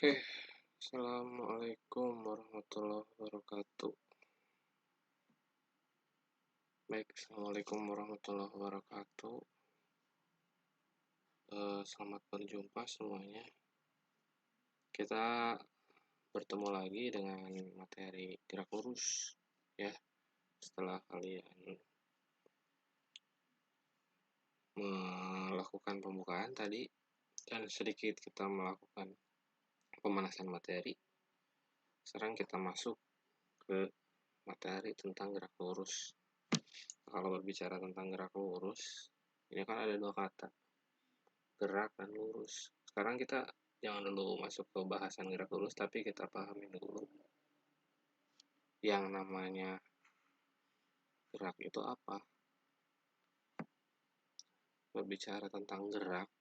Oke, Assalamualaikum warahmatullahi wabarakatuh. Baik, Assalamualaikum warahmatullahi wabarakatuh. Selamat berjumpa semuanya. Kita bertemu lagi dengan materi gerak lurus, ya. Setelah kalian melakukan pembukaan tadi, dan sedikit kita melakukan pemanasan materi, sekarang kita masuk ke materi tentang gerak lurus. Kalau berbicara tentang gerak lurus, ini kan ada dua kata, gerak dan lurus. Sekarang kita jangan dulu masuk ke bahasan gerak lurus, tapi kita pahami dulu yang namanya gerak itu apa. Berbicara tentang gerak,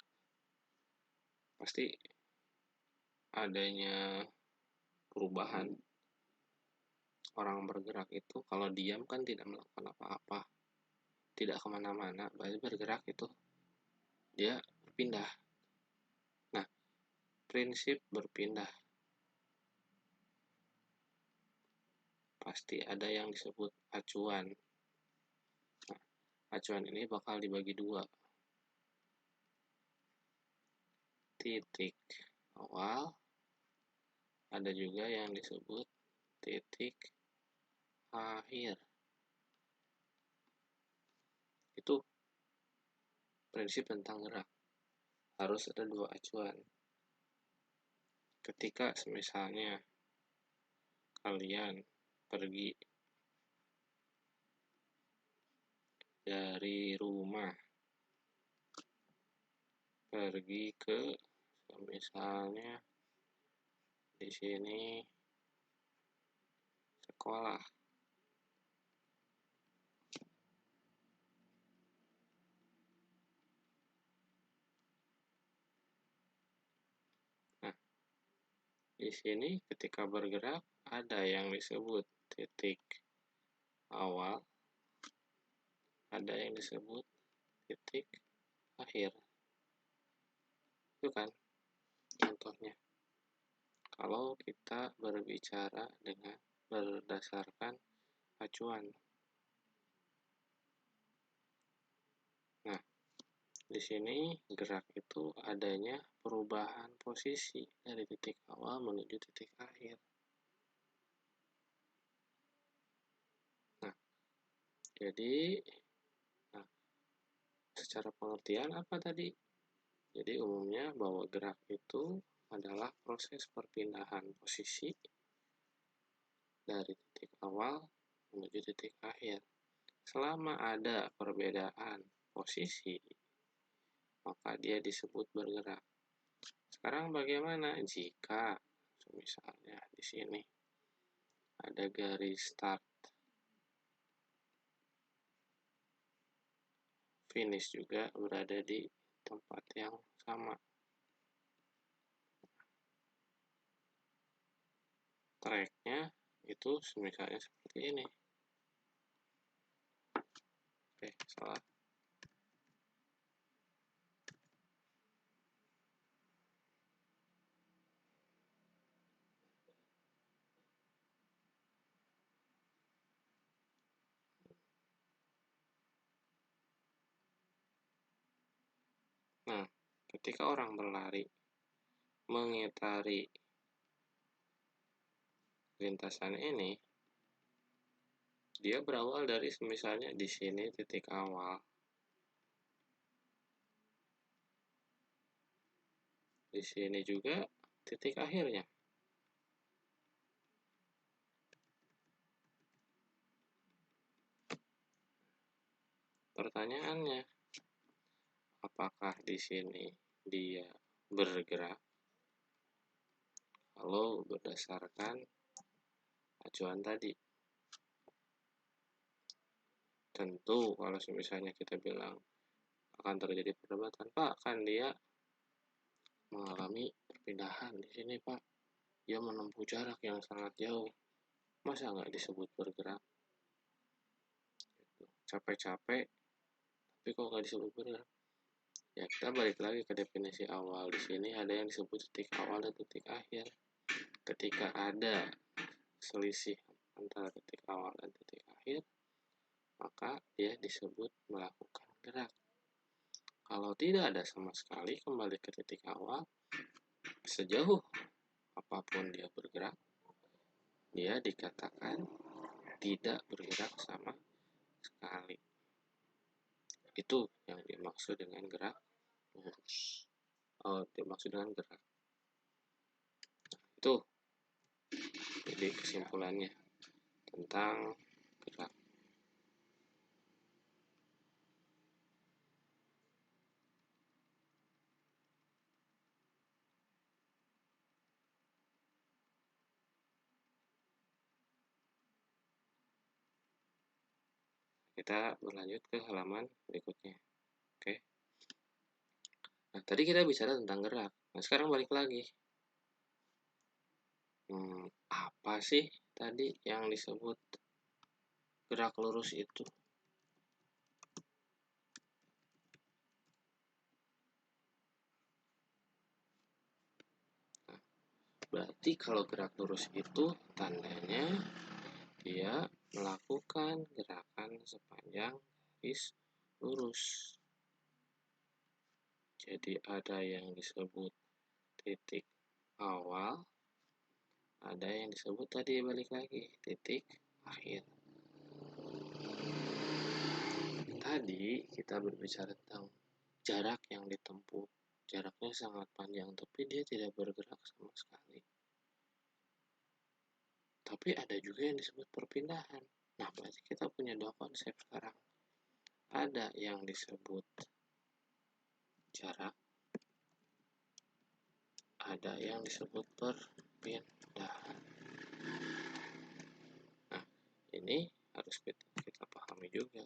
pasti adanya perubahan. Orang bergerak itu kalau diam kan tidak melakukan apa-apa, tidak kemana-mana, berarti bergerak itu dia berpindah. Nah, prinsip berpindah pasti ada yang disebut acuan. Nah, acuan ini bakal dibagi dua, titik awal, ada juga yang disebut titik akhir. Itu prinsip tentang gerak, harus ada dua acuan. Ketika misalnya kalian pergi dari rumah, pergi ke misalnya di sini sekolah. Nah, di sini ketika bergerak ada yang disebut titik awal, ada yang disebut titik akhir. Itu kan contohnya. Kalau kita berbicara dengan berdasarkan acuan. Nah, di sini gerak itu adanya perubahan posisi dari titik awal menuju titik akhir. Nah, jadi secara pengertian apa tadi? Jadi umumnya bahwa gerak itu adalah proses perpindahan posisi dari titik awal menuju titik akhir. Selama ada perbedaan posisi, maka dia disebut bergerak. Sekarang bagaimana jika misalnya di sini ada garis start, finish juga berada di tempat yang sama. Tracknya itu misalnya seperti ini. Oke, salah. Nah, ketika orang berlari mengitari lintasan ini, dia berawal dari misalnya di sini titik awal, di sini juga titik akhirnya. Pertanyaannya, apakah di sini dia bergerak? Kalau berdasarkan acuan tadi, tentu kalau misalnya kita bilang akan terjadi perdebatan, Pak, kan dia mengalami perpindahan di sini, Pak. Dia menempuh jarak yang sangat jauh. Masa nggak disebut bergerak? Capek-capek, tapi kok nggak disebut bergerak? Ya, kita balik lagi ke definisi awal. Di sini ada yang disebut titik awal dan titik akhir. Ketika ada selisih antara titik awal dan titik akhir, maka dia disebut melakukan gerak. Kalau tidak ada sama sekali, kembali ke titik awal, sejauh apapun dia bergerak, dia dikatakan tidak bergerak sama sekali. Itu yang dimaksud dengan gerak lurus. Dimaksud dengan gerak. Itu jadi kesimpulannya tentang gerak. Kita berlanjut ke halaman berikutnya. Oke. Nah, tadi kita bicara tentang gerak. Nah, sekarang balik lagi. Apa sih tadi yang disebut gerak lurus itu? Nah, berarti kalau gerak lurus itu tandanya dia melakukan gerakan sepanjang garis lurus. Jadi ada yang disebut titik awal, ada yang disebut tadi balik lagi titik akhir. Tadi kita berbicara tentang jarak yang ditempuh. Jaraknya sangat panjang, tapi dia tidak bergerak sama sekali. Tapi ada juga yang disebut perpindahan. Nah, berarti kita punya dua konsep sekarang. Ada yang disebut jarak, ada yang disebut perpindahan. Nah, ini harus kita pahami juga.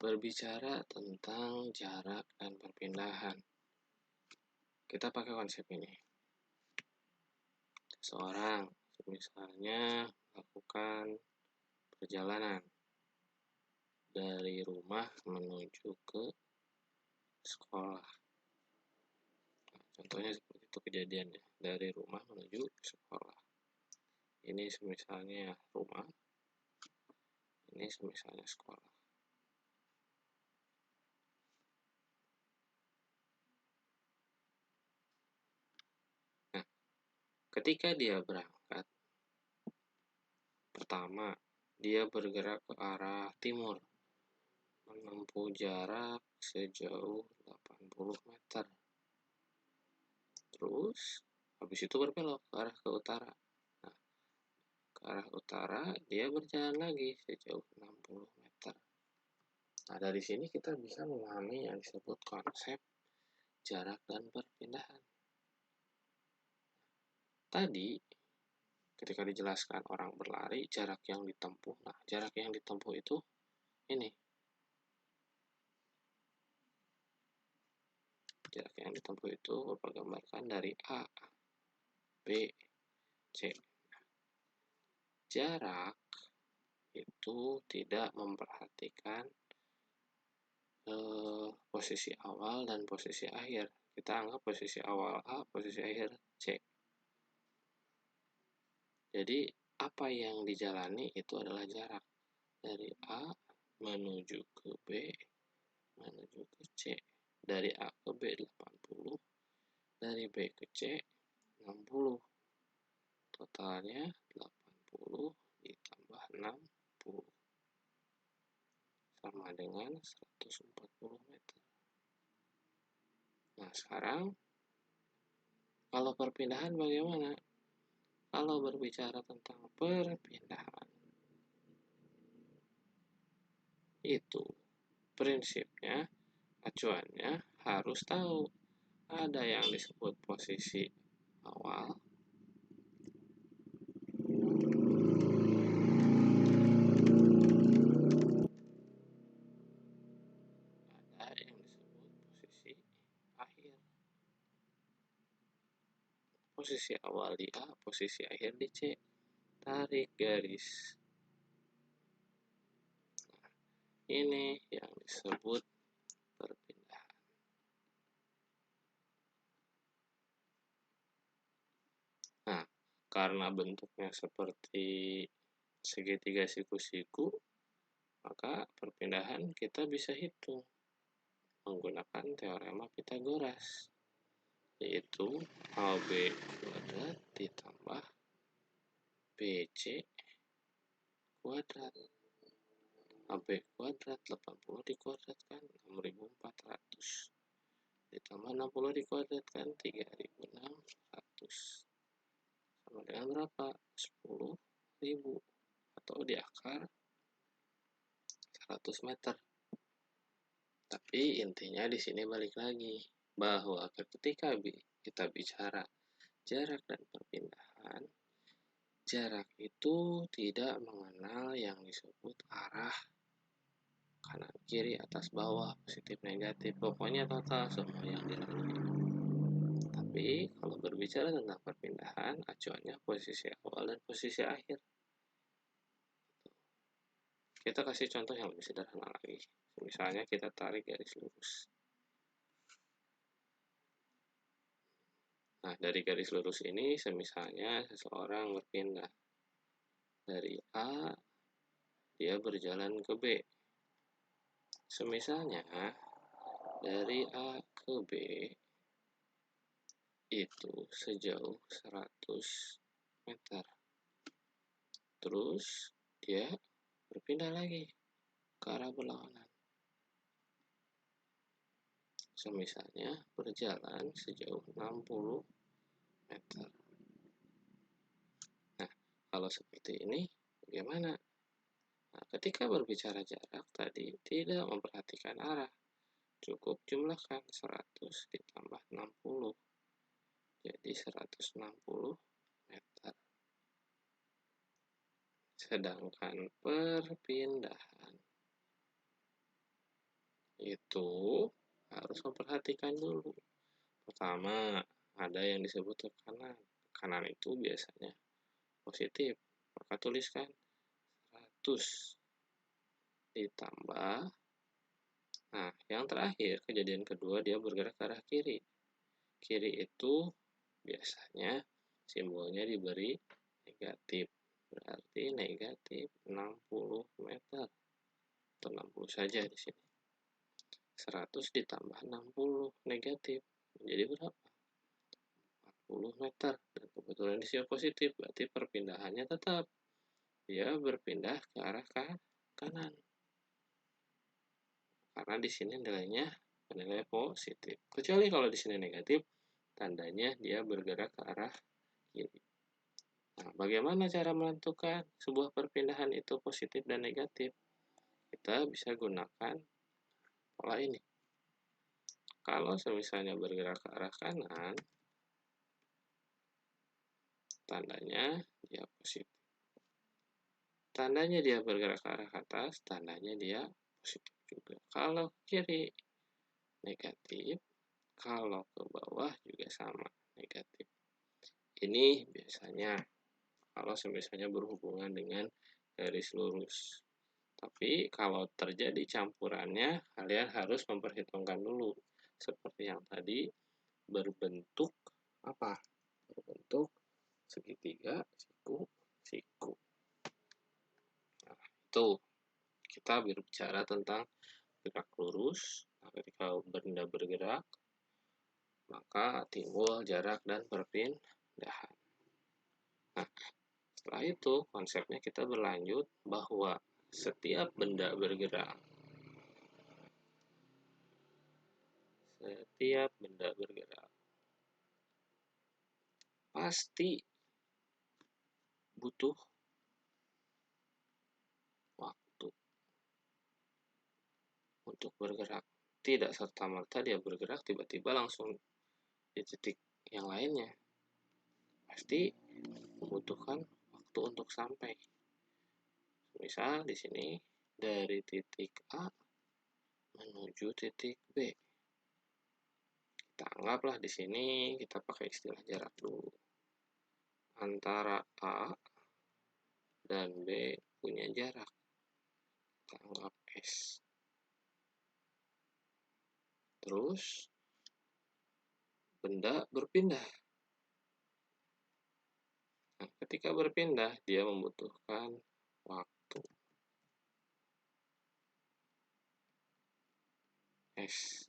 Berbicara tentang jarak dan perpindahan, kita pakai konsep ini. Seorang misalnya melakukan perjalanan dari rumah menuju ke sekolah. Nah, contohnya seperti itu kejadiannya, dari rumah menuju sekolah. Ini misalnya rumah, ini misalnya sekolah. Nah, ketika dia berangkat, pertama dia bergerak ke arah timur, menempuh jarak sejauh 80 meter. Terus habis itu berbelok ke arah ke utara. Nah, ke arah utara dia berjalan lagi sejauh 60 meter. Nah, dari sini kita bisa memahami yang disebut konsep jarak dan perpindahan. Tadi ketika dijelaskan orang berlari, jarak yang ditempuh. Nah, jarak yang ditempuh itu ini. Jarak yang ditempuh itu berupa gambarkan dari A, B, C. Jarak itu tidak memperhatikan posisi awal dan posisi akhir. Kita anggap posisi awal A, posisi akhir C. Jadi apa yang dijalani itu adalah jarak dari A menuju ke B menuju ke C. Dari A ke B 80, dari B ke C 60. Totalnya 80 ditambah 60 sama dengan 140 meter. Nah, sekarang kalau perpindahan bagaimana? Kalau berbicara tentang perpindahan, itu prinsipnya, acuannya harus tahu. Ada yang disebut posisi awal, posisi awal di A, posisi akhir di C. Tarik garis. Ini yang disebut perpindahan. Nah, karena bentuknya seperti segitiga siku-siku, maka perpindahan kita bisa hitung menggunakan teorema Pythagoras, yaitu AB kuadrat ditambah BC kuadrat. AB kuadrat 80 dikuadratkan 6400 ditambah 60 dikuadratkan 3600 sama dengan berapa? 10.000 atau di akar 100 meter. Tapi intinya di sini balik lagi bahwa ketika kita bicara jarak dan perpindahan, jarak itu tidak mengenal yang disebut arah kanan kiri atas bawah, positif negatif, pokoknya total semua yang dilalui. Tapi kalau berbicara tentang perpindahan, acuannya posisi awal dan posisi akhir. Kita kasih contoh yang lebih sederhana lagi. Misalnya kita tarik garis lurus. Nah, dari garis lurus ini, semisalnya seseorang berpindah dari A, dia berjalan ke B. Semisalnya, dari A ke B, itu sejauh 100 meter. Terus, dia berpindah lagi ke arah berlawanan. Semisalnya berjalan sejauh 60 meter. Nah, kalau seperti ini bagaimana? Nah, ketika berbicara jarak tadi tidak memperhatikan arah. Cukup jumlahkan 100 ditambah 60. Jadi 160 meter. Sedangkan perpindahan itu harus memperhatikan dulu. Pertama, ada yang disebut tekanan. Tekanan itu biasanya positif. Maka tuliskan 100 ditambah. Nah, yang terakhir, kejadian kedua dia bergerak ke arah kiri. Kiri itu biasanya simbolnya diberi negatif. Berarti negatif 60 meter. Atau 60 saja di sini. 100 ditambah 60 negatif. Jadi berapa? 40 meter. Dan kebetulan di sini positif, berarti perpindahannya tetap. Dia berpindah ke arah kanan. Karena di sini nilainya nilai positif. Kecuali kalau di sini negatif, tandanya dia bergerak ke arah kiri. Nah, bagaimana cara menentukan sebuah perpindahan itu positif dan negatif? Kita bisa gunakan pola ini. Kalau misalnya bergerak ke arah kanan, tandanya dia positif. Tandanya dia bergerak ke arah atas, tandanya dia positif juga. Kalau kiri, negatif. Kalau ke bawah juga sama, negatif. Ini biasanya kalau misalnya berhubungan dengan garis lurus. Tapi kalau terjadi campurannya, kalian harus memperhitungkan dulu. Seperti yang tadi, berbentuk apa? Berbentuk segitiga, siku. Nah, itu kita berbicara tentang gerak lurus. Nah, ketika benda bergerak, maka timbul jarak dan perpindahan. Nah, setelah itu konsepnya kita berlanjut bahwa setiap benda bergerak pasti butuh waktu untuk bergerak. Tidak serta-merta dia bergerak tiba-tiba langsung di titik yang lainnya. Pasti membutuhkan waktu untuk sampai. Misal di sini dari titik A menuju titik B. Kita anggaplah di sini kita pakai istilah jarak dulu. antara A dan B punya jarak. Kita anggap S. Terus benda berpindah. Nah, ketika berpindah, dia membutuhkan waktu S.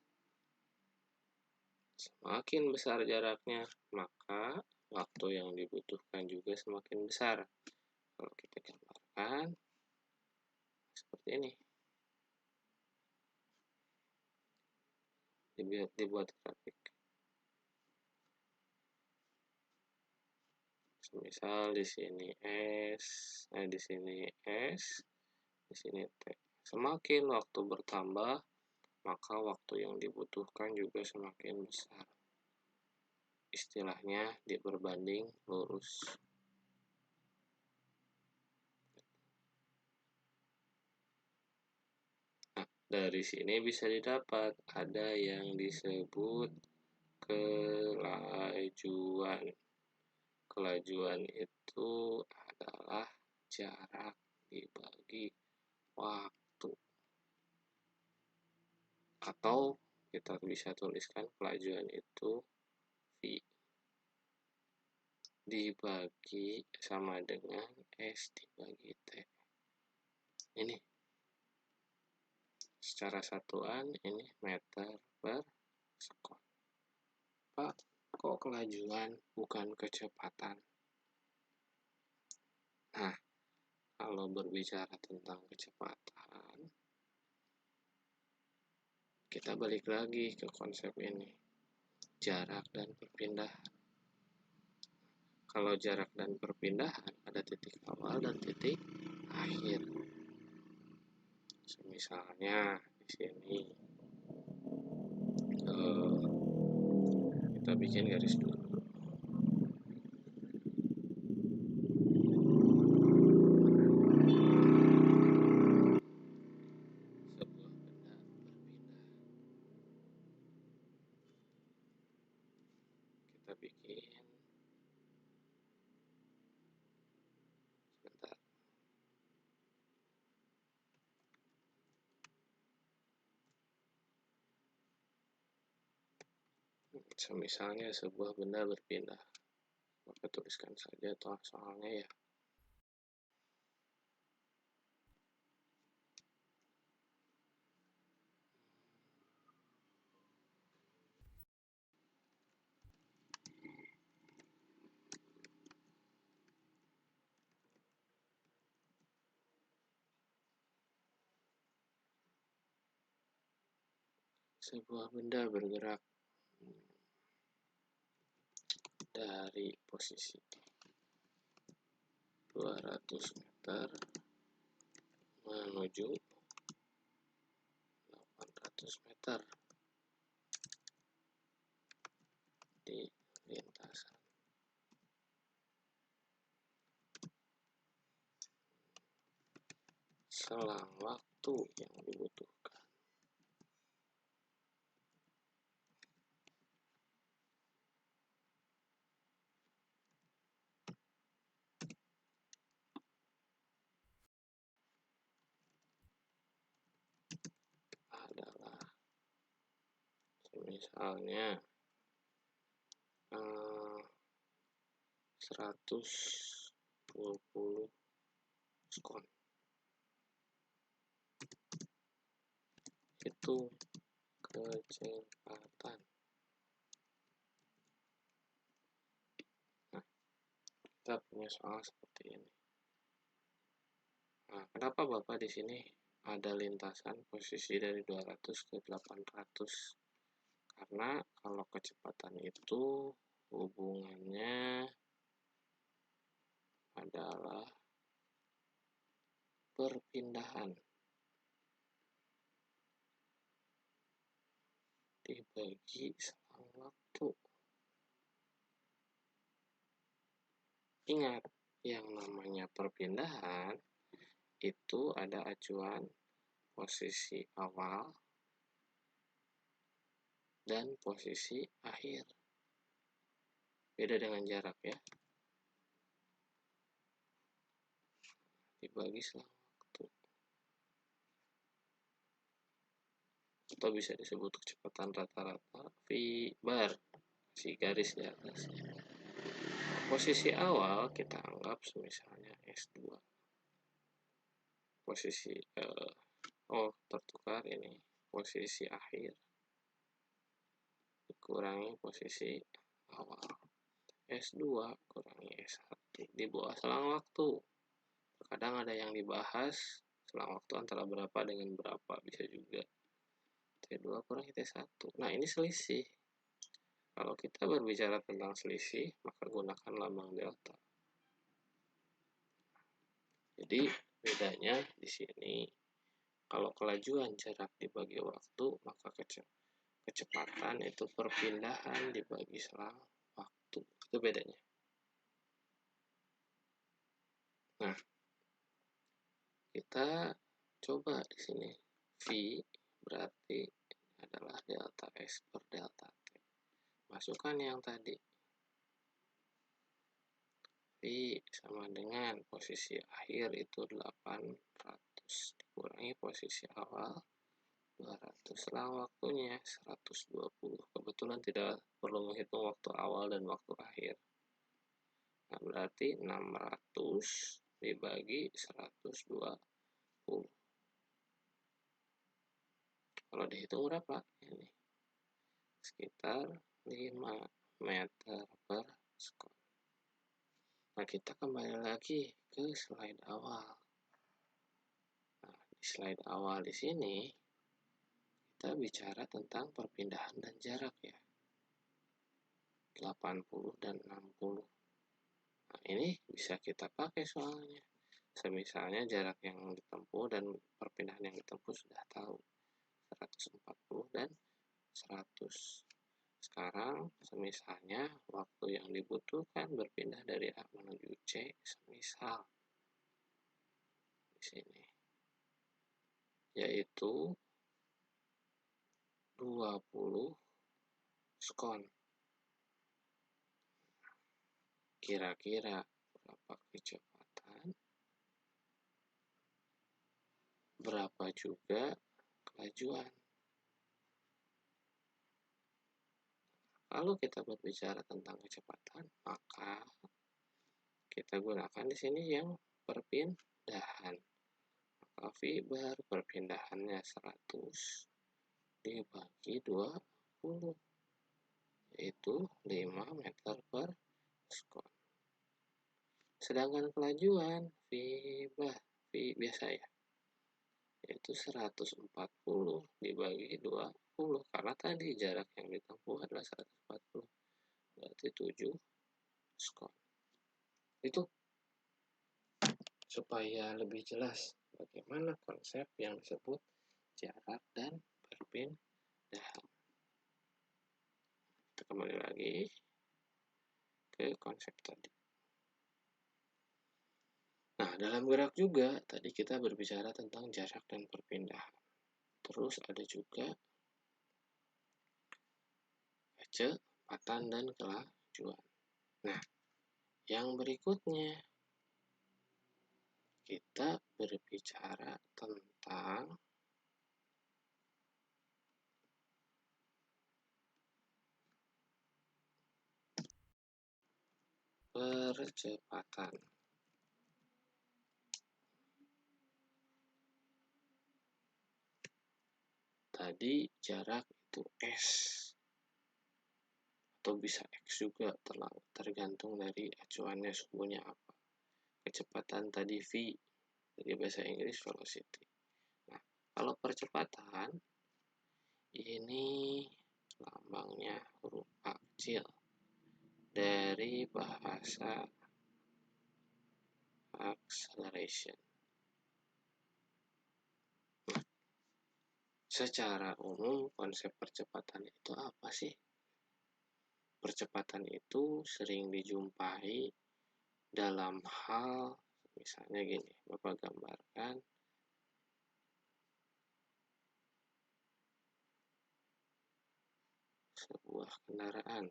Semakin besar jaraknya, maka waktu yang dibutuhkan juga semakin besar. Kalau kita gambarkan seperti ini. Dibuat grafik. Misal di sini S, di sini S, di sini T. Semakin waktu bertambah, maka waktu yang dibutuhkan juga semakin besar. Istilahnya berbanding lurus. Nah, dari sini bisa didapat ada yang disebut kelajuan. Kelajuan itu adalah jarak dibagi waktu. Atau kita bisa tuliskan kelajuan itu V dibagi sama dengan S dibagi T. Ini secara satuan ini meter per sekon. Pak, kok kelajuan bukan kecepatan? Nah, kalau berbicara tentang kecepatan, kita balik lagi ke konsep ini, jarak dan perpindahan. Kalau jarak dan perpindahan ada titik awal dan titik akhir. Misalnya di sini kita bikin garis dulu. Kita bikin sebentar. Misalnya sebuah benda berpindah, maka tuliskan saja soalnya ya. Sebuah benda bergerak dari posisi 200 meter menuju 800 meter di lintasan. Selang waktu yang dibutuhkan adalah misalnya 120 sekon. Itu kecepatan. Nah, kita punya soal seperti ini. Nah, kenapa Bapak di sini ada lintasan posisi dari 200 ke 800? Karena kalau kecepatan itu hubungannya adalah perpindahan dibagi selang waktu. Ingat, yang namanya perpindahan itu ada acuan posisi awal dan posisi akhir. Beda dengan jarak ya. dibagi selang waktu. Atau bisa disebut kecepatan rata-rata V bar, si garis di atas. Posisi awal kita anggap misalnya S2. Posisi tertukar ini posisi akhir dikurangi posisi awal. S2 kurangi S1 di bawah selang waktu. Kadang ada yang dibahas selang waktu antara berapa dengan berapa, bisa juga T2 kurangi T1. Nah, ini selisih. Kalau kita berbicara tentang selisih, maka gunakan lambang delta. Jadi bedanya di sini, kalau kelajuan jarak dibagi waktu, maka kecepatan itu perpindahan dibagi selang waktu. Itu bedanya. Nah, kita coba di sini. V berarti adalah delta S per delta T. Masukkan yang tadi. V sama dengan posisi akhir itu 800 dikurangi posisi awal 200. Selang waktunya 120. Kebetulan tidak perlu menghitung waktu awal dan waktu akhir. Nah, berarti 600 dibagi 120. Kalau dihitung berapa? Ini sekitar 5 meter per sekon. Nah, kita kembali lagi ke slide awal. Nah, di slide awal di sini kita bicara tentang perpindahan dan jarak ya. 80 dan 60. Nah, ini bisa kita pakai soalnya. Semisalnya jarak yang ditempuh dan perpindahan yang ditempuh sudah tahu. 140 dan 100. Sekarang semisalnya waktu yang dibutuhkan berpindah dari A menuju C, semisal di sini yaitu 20 sekon. Kira-kira berapa kecepatan? Berapa juga kelajuan? Kalau kita berbicara tentang kecepatan, maka kita gunakan di sini yang perpindahan. Maka V bar perpindahannya 100 dibagi 20, yaitu 5 meter per sekon. Sedangkan kelajuan V biasa ya, yaitu 140 dibagi 20, karena tadi jarak yang ditempuh adalah 140, berarti 7 sekon. Itu supaya lebih jelas bagaimana konsep yang disebut jarak dan perpindahan. Kita kembali lagi ke konsep tadi. Nah, dalam gerak juga tadi kita berbicara tentang jarak dan perpindahan. Terus ada juga kecepatan dan kelajuan. Nah, yang berikutnya kita berbicara tentang percepatan. Tadi jarak itu S, atau bisa X juga, tergantung dari acuannya suhunya apa. Kecepatan tadi V, dari bahasa Inggris velocity. Nah, kalau percepatan ini lambangnya huruf A kecil dari bahasa acceleration. Nah, secara umum konsep percepatan itu apa sih? Percepatan itu sering dijumpai dalam hal misalnya gini, Bapak gambarkan sebuah kendaraan.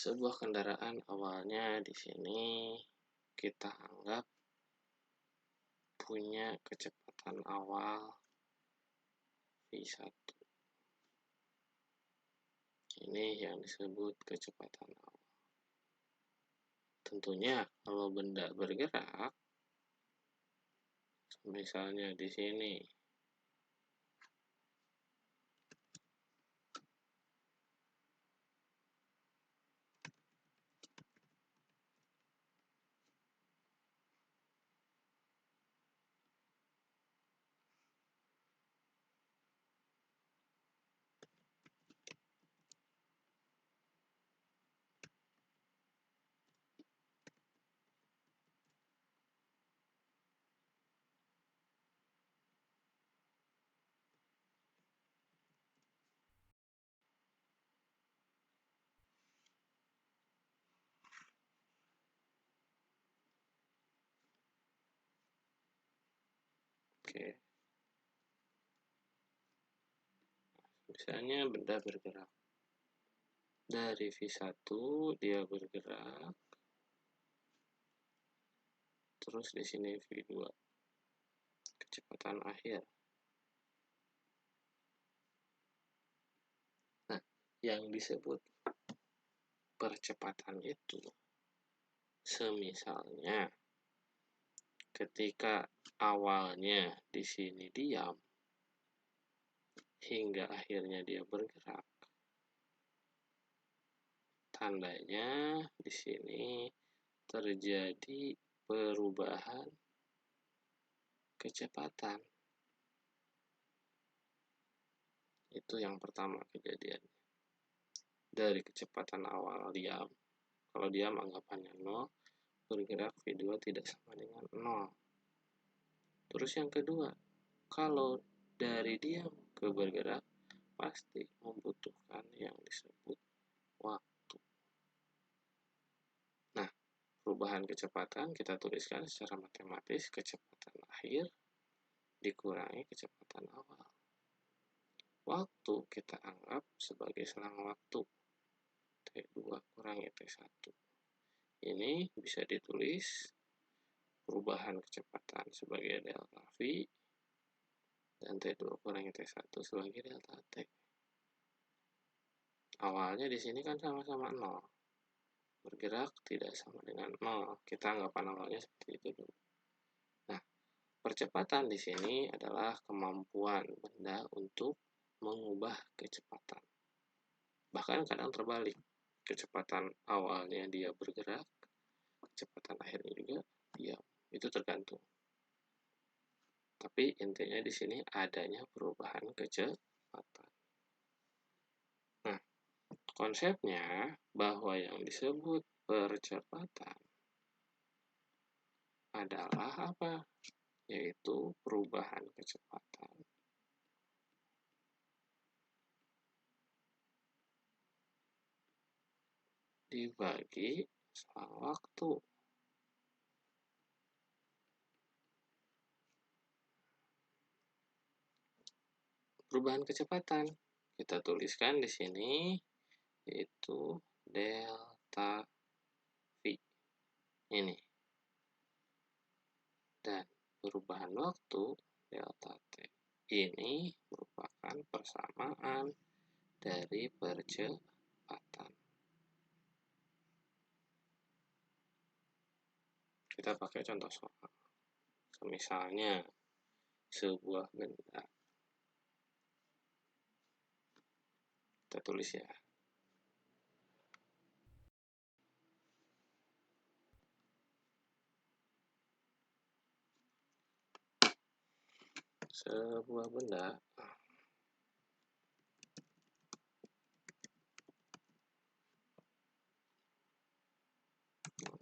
Sebuah kendaraan awalnya di sini kita anggap punya kecepatan awal V1. Ini yang disebut kecepatan awal. Tentunya kalau benda bergerak, misalnya di sini, oke, misalnya benda bergerak. Dari V1 dia bergerak, terus di sini V2, kecepatan akhir. Nah, yang disebut percepatan itu, semisalnya ketika awalnya di sini diam, hingga akhirnya dia bergerak, tandanya di sini terjadi perubahan kecepatan. Itu yang pertama kejadian. Dari kecepatan awal diam, kalau diam anggapannya 0, bergerak V2 tidak sama dengan 0. Terus yang kedua, kalau dari diam ke bergerak, pasti membutuhkan yang disebut waktu. Nah, perubahan kecepatan kita tuliskan secara matematis, kecepatan akhir dikurangi kecepatan awal. Waktu kita anggap sebagai selang waktu, T2 kurangi T1. Ini bisa ditulis perubahan kecepatan sebagai delta V dan T2 kurangi T1 sebagai delta T. Awalnya di sini kan sama-sama 0. Bergerak tidak sama dengan 0. Kita anggapan awalnya seperti itu dulu. Nah, percepatan di sini adalah kemampuan benda untuk mengubah kecepatan. Bahkan kadang terbalik. Kecepatan awalnya dia bergerak, kecepatan akhirnya juga diam. Itu tergantung. Tapi intinya di sini adanya perubahan kecepatan. Nah, konsepnya bahwa yang disebut percepatan adalah apa? Yaitu perubahan kecepatan dibagi selang waktu. Perubahan kecepatan kita tuliskan di sini yaitu delta V. Ini. Dan perubahan waktu delta T ini merupakan persamaan dari percepatan. Kita pakai contoh soal. Misalnya sebuah benda. Kita tulis ya. Sebuah benda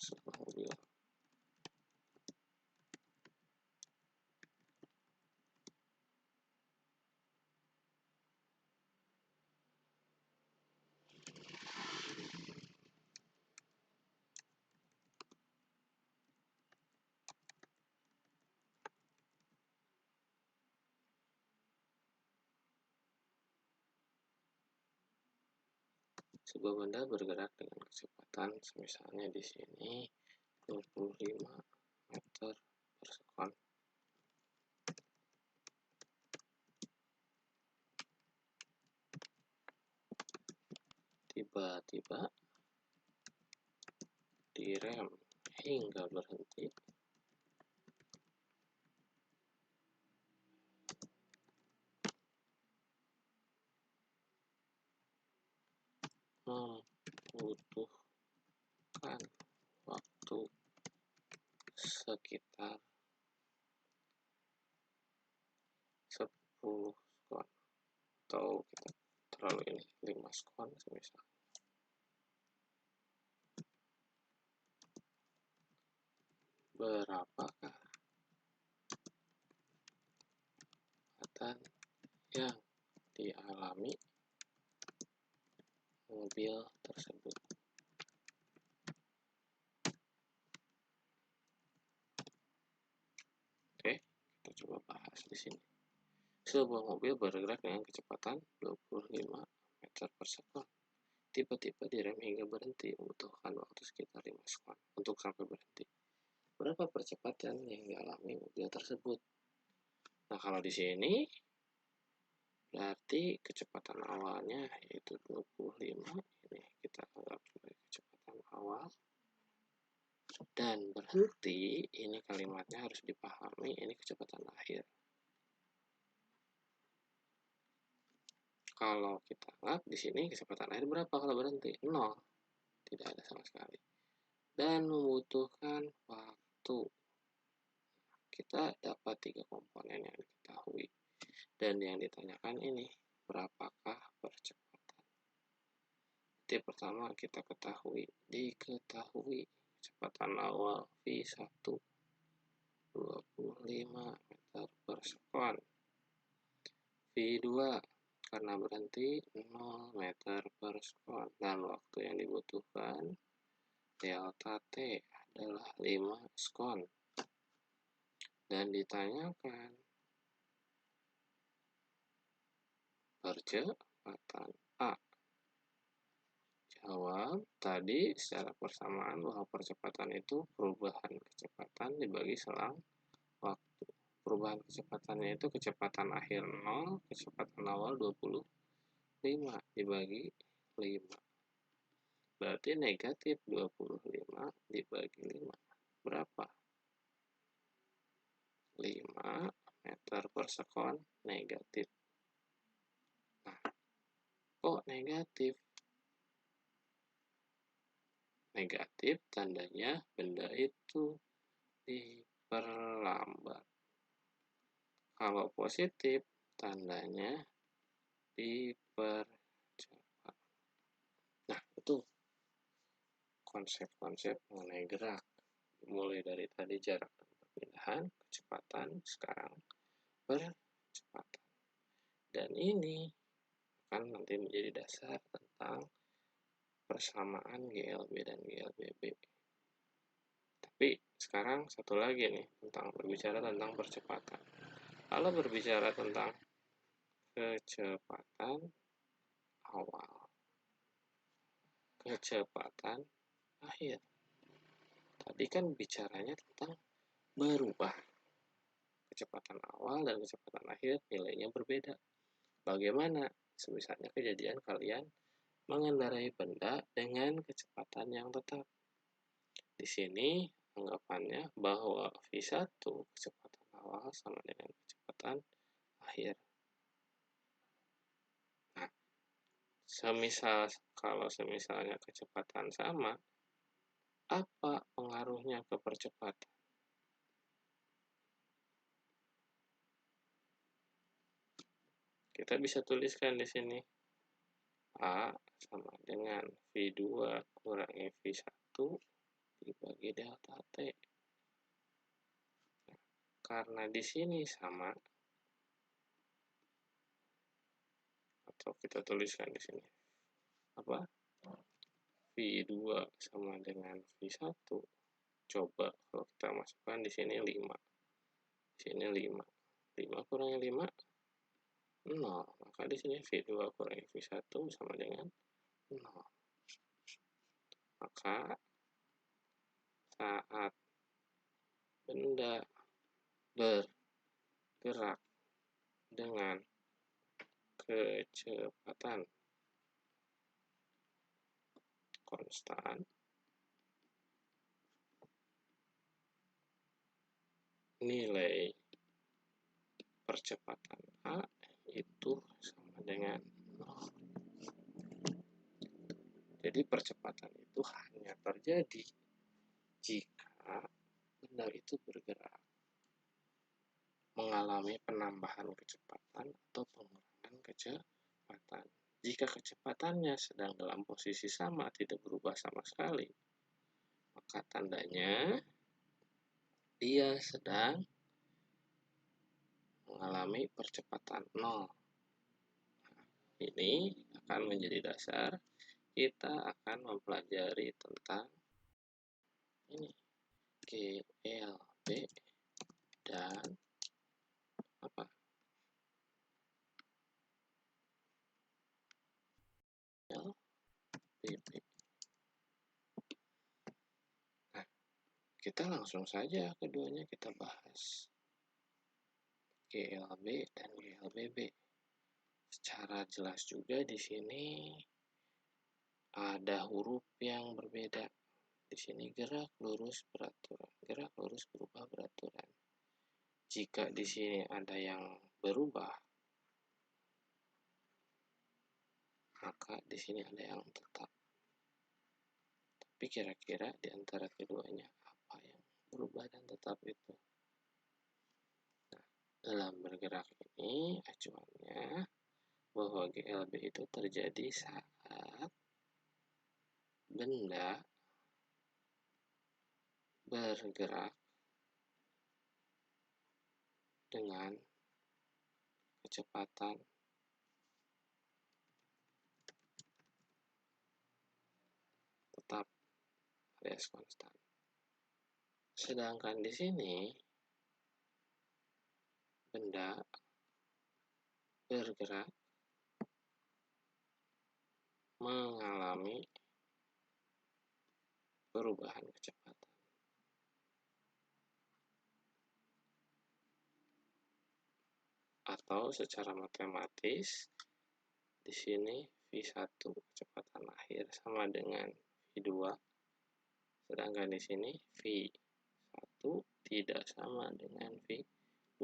sebuah mobil Sebuah benda bergerak dengan kecepatan misalnya di sini 25 meter per sekon. Tiba-tiba direm hingga berhenti. Membutuhkan waktu sekitar 10 sekon, atau kita terlalu ini 5 sekon semisal. Berapakah kecepatan yang dialami mobil tersebut? Oke, kita coba bahas di sini. Sebuah mobil bergerak dengan kecepatan 25 meter per sekon. Tiba-tiba direm hingga berhenti, membutuhkan waktu sekitar 5 sekon untuk sampai berhenti. Berapa percepatan yang dialami mobil tersebut? Nah, kalau di sini berarti kecepatan awalnya yaitu 25, ini kita anggap sebagai kecepatan awal. Dan berhenti, ini kalimatnya harus dipahami, ini kecepatan akhir. Kalau kita anggap di sini kecepatan akhir berapa kalau berhenti? 0. Tidak ada sama sekali. Dan membutuhkan waktu. Kita dapat 3 komponen yang diketahui. Dan yang ditanyakan ini, berapakah percepatan? Jadi pertama kita diketahui kecepatan awal V1 25 meter per sekon. V2 karena berhenti 0 meter per sekon, dan waktu yang dibutuhkan delta T adalah 5 sekon. Dan ditanyakan percepatan A. Jawab tadi secara persamaan bahwa percepatan itu perubahan kecepatan dibagi selang waktu. Perubahan kecepatannya itu kecepatan akhir 0, kecepatan awal 25 dibagi 5. Berarti negatif 25 dibagi 5. Berapa? 5 meter per sekon negatif. Nah, kok negatif? Negatif tandanya benda itu diperlambat. Kalau positif tandanya dipercepat. Nah, itu konsep-konsep mengenai gerak. Mulai dari tadi jarak dan perpindahan, kecepatan, sekarang percepatan. Dan ini akan nanti menjadi dasar tentang persamaan GLB dan GLBB. Tapi sekarang satu lagi nih, berbicara tentang percepatan. Kalau berbicara tentang kecepatan awal, kecepatan akhir. Tadi kan bicaranya tentang berubah. Kecepatan awal dan kecepatan akhir nilainya berbeda. Bagaimana? Misalnya kejadian kalian mengendarai benda dengan kecepatan yang tetap. Di sini anggapannya bahwa V1 kecepatan awal sama dengan kecepatan akhir. Nah, kalau semisalnya kecepatan sama, apa pengaruhnya ke percepatan? Kita bisa tuliskan di sini. A sama dengan V2 kurangi V1 dibagi delta T. Nah, karena di sini sama, atau kita tuliskan di sini apa? V2 sama dengan V1. Coba kalau kita masukkan di sini 5. Di sini 5. 5 kurangi 5 0. Maka di sini V2 kurangi V1 sama dengan 0. Maka saat benda bergerak dengan kecepatan konstan, nilai percepatan A itu sama dengan 0. Jadi percepatan itu hanya terjadi jika benda itu bergerak mengalami penambahan kecepatan atau pengurangan kecepatan. Jika kecepatannya sedang dalam posisi sama, tidak berubah sama sekali, maka tandanya dia sedang mengalami percepatan 0. Ini akan menjadi dasar kita akan mempelajari tentang ini GLB dan apa? LBB. Nah, kita langsung saja keduanya kita bahas. GLB dan GLBB. Secara jelas juga di sini ada huruf yang berbeda. Di sini gerak lurus beraturan, gerak lurus berubah beraturan. Jika di sini ada yang berubah, maka di sini ada yang tetap. Tapi kira-kira di antara keduanya apa yang berubah dan tetap itu? Nah, dalam bergerak ini acuannya bahwa GLB itu terjadi saat benda bergerak dengan kecepatan tetap alias konstan. Sedangkan di sini benda bergerak mengalami perubahan kecepatan. Atau secara matematis di sini V1 kecepatan akhir sama dengan V2, sedangkan di sini V1 tidak sama dengan V2.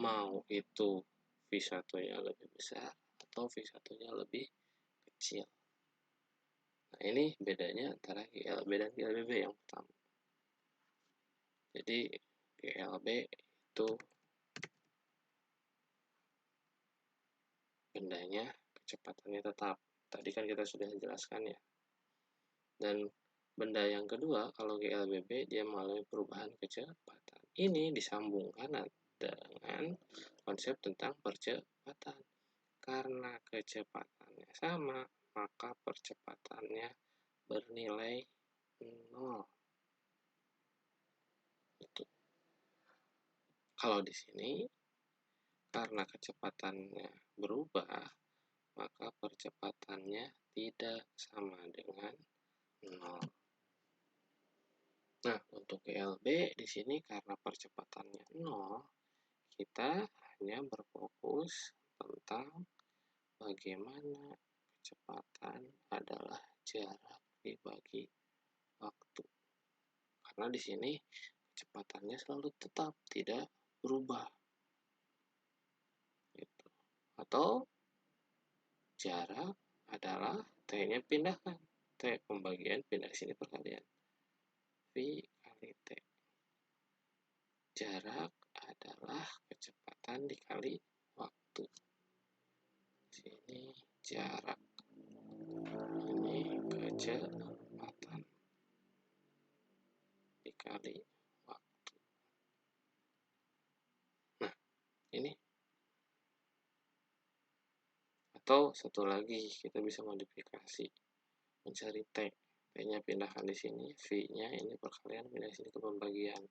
Mau itu V1-nya lebih besar atau V1-nya lebih kecil. Nah, ini bedanya antara GLB dan GLBB yang pertama. Jadi GLB itu bendanya kecepatannya tetap. Tadi kan kita sudah jelaskan ya. Dan benda yang kedua, kalau GLBB dia mengalami perubahan kecepatan. Ini disambungkan dengan konsep tentang percepatan. Karena kecepatannya sama, maka percepatannya bernilai 0. Itu. Kalau di sini, karena kecepatannya berubah, maka percepatannya tidak sama dengan 0. Nah, untuk GLB di sini karena percepatannya 0, kita hanya berfokus tentang bagaimana kecepatan adalah jarak dibagi waktu. Karena di sini kecepatannya selalu tetap, tidak berubah. Gitu. Atau jarak adalah T-nya pindahkan. T pembagian pindah sini perkalian. V kali T. Jarak adalah kecepatan dikali waktu. Sini jarak. Ini kecepatan dikali waktu. Nah, ini. Atau satu lagi, kita bisa modifikasi. Mencari T. T-nya pindahkan di sini, V-nya ini perkalian pindah sini ke pembagian.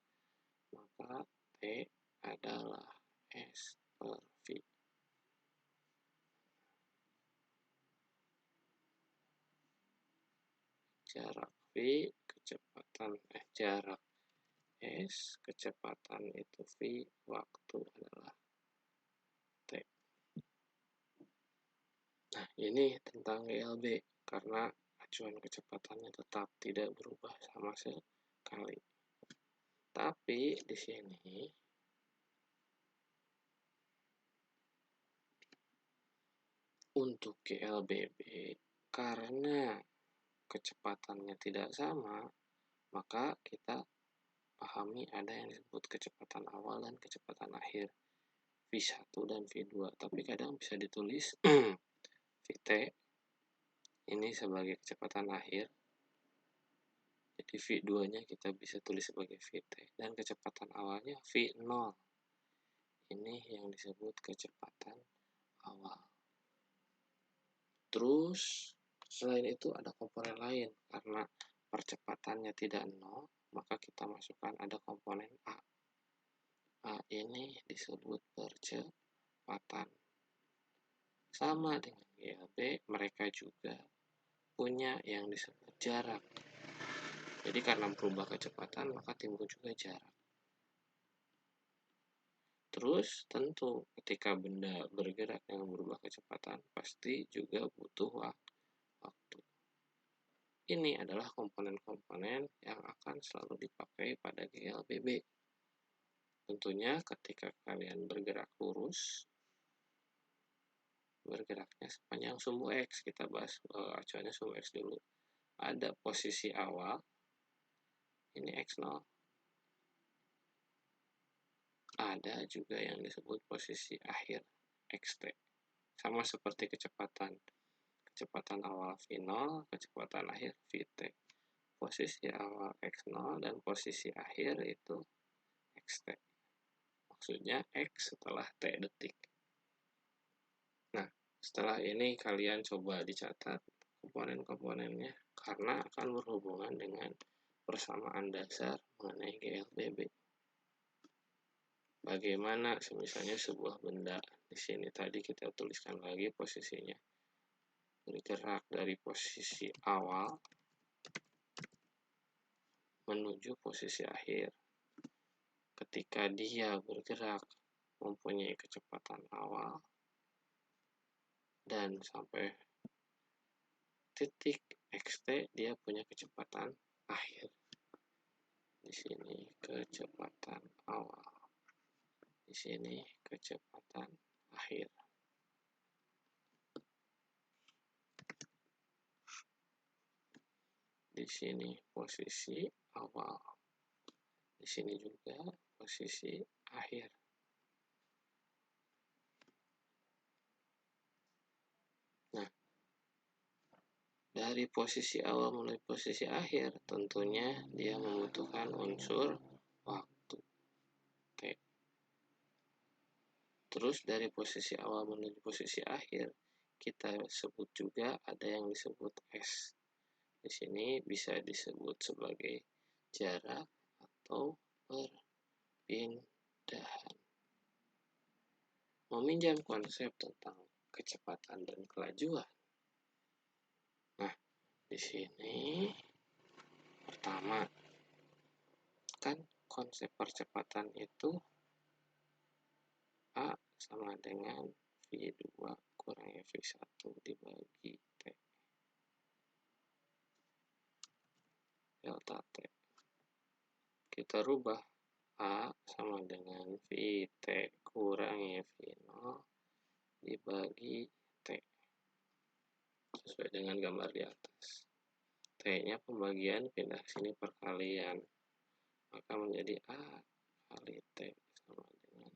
Maka T adalah S per V. jarak V, jarak S, kecepatan itu V, waktu adalah T. Nah, ini tentang GLB, karena acuan kecepatannya tetap tidak berubah sama sekali. Tapi di sini untuk GLBB, karena kecepatannya tidak sama, maka kita pahami ada yang disebut kecepatan awal dan kecepatan akhir, V1 dan V2. Tapi kadang bisa ditulis Vt ini sebagai kecepatan akhir, jadi V2-nya kita bisa tulis sebagai Vt, dan kecepatan awalnya V0. Ini yang disebut kecepatan awal. Terus selain itu ada komponen lain, karena percepatannya tidak 0, maka kita masukkan ada komponen A. A ini disebut percepatan. Sama dengan GLB, mereka juga punya yang disebut jarak. Jadi karena berubah kecepatan, maka timbul juga jarak. Terus tentu ketika benda bergerak dengan berubah kecepatan, pasti juga butuh waktu. Ini adalah komponen-komponen yang akan selalu dipakai pada GLBB. Tentunya ketika kalian bergerak lurus, bergeraknya sepanjang sumbu X. Kita bahas acuannya sumbu X dulu. Ada posisi awal, ini X0. Ada juga yang disebut posisi akhir, xt. Sama seperti kecepatan awal V0, kecepatan akhir Vt. Posisi awal x0 dan posisi akhir itu xt. Maksudnya x setelah t detik. Nah, setelah ini kalian coba dicatat komponen-komponennya, karena akan berhubungan dengan persamaan dasar mengenai GLBB. Bagaimana misalnya sebuah benda, di sini tadi kita tuliskan lagi posisinya, bergerak dari posisi awal menuju posisi akhir. Ketika dia bergerak mempunyai kecepatan awal dan sampai titik xt, dia punya kecepatan akhir. Di sini kecepatan awal, di sini kecepatan akhir. Di sini posisi awal, di sini juga posisi akhir. Nah, dari posisi awal menuju posisi akhir, tentunya dia membutuhkan unsur waktu T. Terus dari posisi awal menuju posisi akhir, kita sebut juga ada yang disebut S. Di sini bisa disebut sebagai jarak atau perpindahan. Meminjam konsep tentang kecepatan dan kelajuan. Nah, di sini pertama, kan konsep percepatan itu A sama dengan V2 kurang V1 dibagi T. Delta T. Kita rubah A sama dengan Vt kurangi V0 dibagi T. Sesuai dengan gambar di atas. T-nya pembagian pindah sini perkalian. Maka menjadi A kali T sama dengan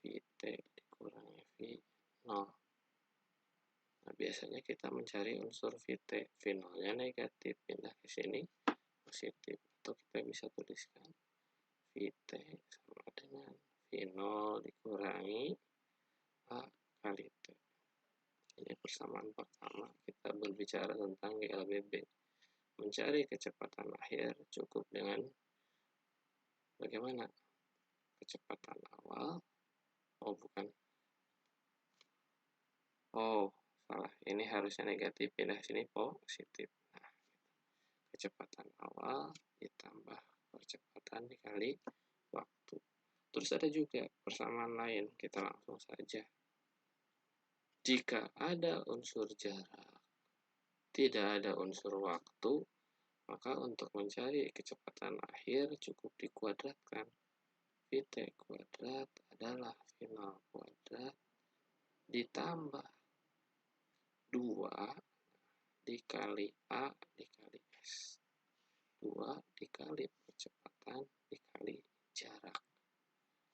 Vt dikurangi V0. Nah, biasanya kita mencari unsur Vt. V0-nya negatif, pindah ke sini positif. Atau kita bisa tuliskan Vt sama dengan V0 dikurangi A kali T. Ini persamaan pertama. Kita berbicara tentang GLBB. Mencari kecepatan akhir cukup dengan bagaimana? Kecepatan awal. Salah. Ini harusnya negatif, pindah sini positif. Nah, kecepatan awal ditambah percepatan dikali waktu. Terus ada juga persamaan lain, kita langsung saja. Jika ada unsur jarak, tidak ada unsur waktu, maka untuk mencari kecepatan akhir cukup dikuadratkan. Vt kuadrat adalah final kuadrat ditambah 2 dikali A dikali S. 2 dikali percepatan dikali jarak.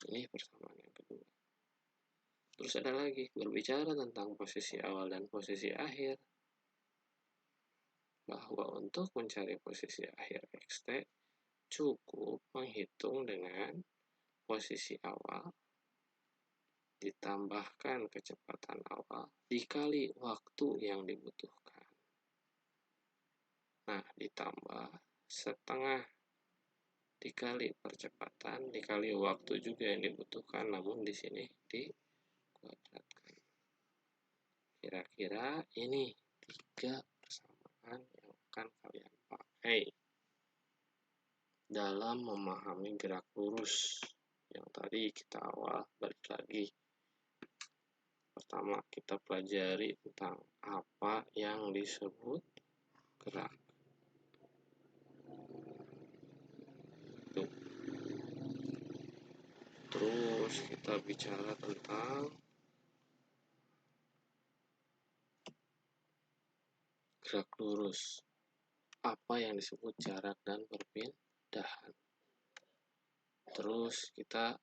Ini persamaan yang kedua. Terus ada lagi, berbicara tentang posisi awal dan posisi akhir, bahwa untuk mencari posisi akhir xt cukup menghitung dengan posisi awal ditambahkan kecepatan awal dikali waktu yang dibutuhkan. Nah, ditambah setengah dikali percepatan dikali waktu juga yang dibutuhkan, namun di sini dikuadratkan. Kira-kira ini 3 persamaan yang akan kalian pakai dalam memahami gerak lurus yang tadi kita awal balik lagi. Pertama, kita pelajari tentang apa yang disebut gerak. Terus kita bicara tentang gerak lurus. Apa yang disebut jarak dan perpindahan. Terus kita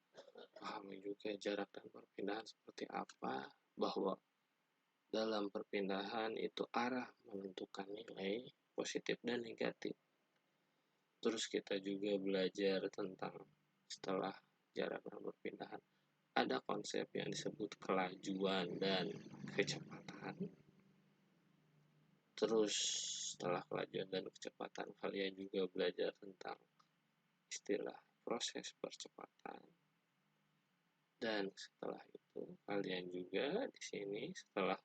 pahami juga jarak dan perpindahan seperti apa, bahwa dalam perpindahan itu arah menentukan nilai positif dan negatif. Terus kita juga belajar tentang setelah jarak dan perpindahan ada konsep yang disebut kelajuan dan kecepatan. Terus setelah kelajuan dan kecepatan kalian juga belajar tentang istilah proses percepatan. Dan setelah itu kalian juga di sini setelah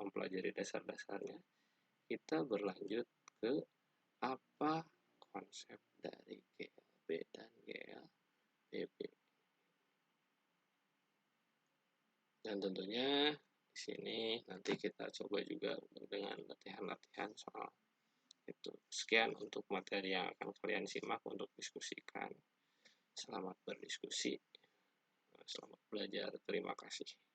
mempelajari dasar-dasarnya, kita berlanjut ke apa konsep dari GLB dan GLBB. Dan tentunya di sini nanti kita coba juga dengan latihan-latihan soal itu. Sekian untuk materi yang akan kalian simak untuk diskusikan. Selamat berdiskusi. Selamat belajar. Terima kasih.